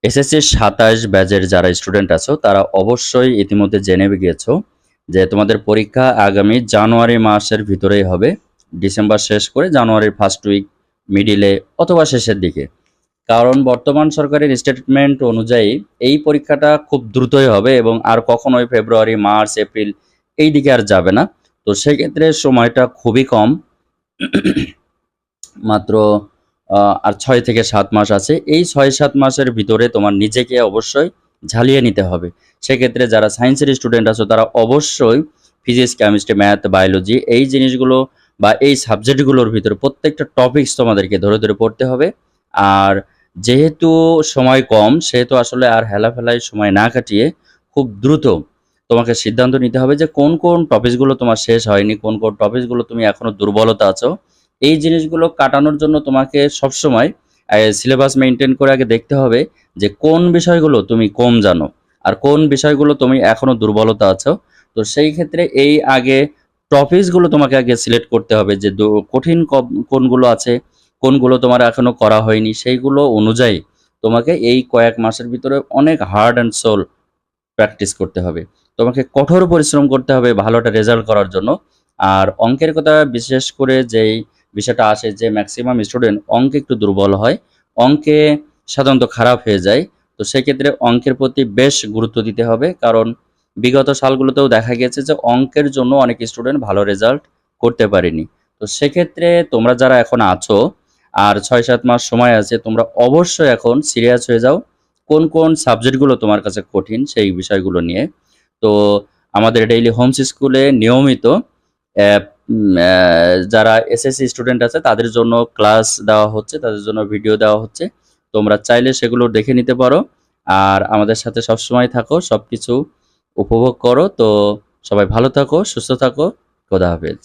SSC 27 ব্যাচের যারা student আছো তারা অবশ্যই ইতিমধ্যে জেনে গিয়েছো যে তোমাদের পরীক্ষা আগামী জানুয়ারি মাসের ভিতরেই হবে। ডিসেম্বর শেষ করে জানুয়ারির ফার্স্ট উইক, মিডিলে অথবা শেষের দিকে। কারণ বর্তমান সরকারের স্টেটমেন্ট অনুযায়ী এই পরীক্ষাটা খুব দ্রুতই হবে এবং আর কখনোই ফেব্রুয়ারি, মার্চ, এপ্রিল এই দিকে আর যাবে না। তো সেক্ষেত্রে সময়টা খুবই কম, মাত্র আর 6 থেকে 7 মাস আছে। এই 6-7 মাসের ভিতরে তোমার নিজেকে অবশ্যই ঝালিয়ে নিতে হবে। সেক্ষেত্রে যারা সায়েন্সের স্টুডেন্ট আছো তারা অবশ্যই ফিজিক্স, কেমিস্ট্রি, ম্যাথ, বায়োলজি এই জিনিসগুলো বা এই সাবজেক্টগুলোর ভিতরে প্রত্যেকটা টপিকস তোমাদেরকে ধরে ধরে পড়তে হবে। আর যেহেতু সময় কম, সেহেতু আসলে আর হেলাফেলায় সময় না কাটিয়ে খুব দ্রুত তোমাকে সিদ্ধান্ত নিতে হবে যে কোন কোন টপিকসগুলো তোমার শেষ হয়নি, কোন কোন টপিকসগুলো তুমি এখনো দুর্বলতা আছো। এই জিনিসগুলো কাটানোর জন্য তোমাকে সবসময় সিলেবাস মেনটেন করে আগে দেখতে হবে যে কোন বিষয়গুলো তুমি কম জানো আর কোন বিষয়গুলো তুমি এখনো দুর্বলতা আছো। তো সেই ক্ষেত্রে এই আগে টপিকসগুলো তোমাকে আগে সিলেক্ট করতে হবে যে কঠিন কোনগুলো আছে, কোনগুলো তোমার এখনো করা হয়নি, সেইগুলো অনুযায়ী তোমাকে এই কয়েক মাসের ভিতরে অনেক হার্ড অ্যান্ড সোল প্র্যাকটিস করতে হবে। তোমাকে কঠোর পরিশ্রম করতে হবে ভালো একটা রেজাল্ট করার জন্য। আর অঙ্কের কথা বিশেষ করে যেই বিষয়টা আসে যে ম্যাক্সিমাম স্টুডেন্ট অঙ্কে একটু দুর্বল হয়, অঙ্কে সাধারণত খারাপ হয়ে যায়। তো সেক্ষেত্রে অঙ্কের প্রতি বেশ গুরুত্ব দিতে হবে, কারণ বিগত সালগুলোতেও দেখা গেছে যে অঙ্কের জন্য অনেক স্টুডেন্ট ভালো রেজাল্ট করতে পারেনি। তো সেক্ষেত্রে তোমরা যারা এখন আছো আর 6-7 মাস সময় আছে, তোমরা অবশ্যই এখন সিরিয়াস হয়ে যাও কোন কোন সাবজেক্টগুলো তোমার কাছে কঠিন সেই বিষয়গুলো নিয়ে। তো আমাদের ডেইলি হোমস স্কুলে নিয়মিত যারা এসএসসি স্টুডেন্ট আছে তাদের জন্য ক্লাস দেওয়া হচ্ছে, তাদের জন্য ভিডিও দেওয়া হচ্ছে। তোমরা চাইলে সেগুলো দেখে নিতে পারো। আর আমাদের সাথে সবসময় থাকো, সবকিছু উপভোগ করো। তো সবাই ভালো থাকো, সুস্থ থাকো। খোদা হাফেজ।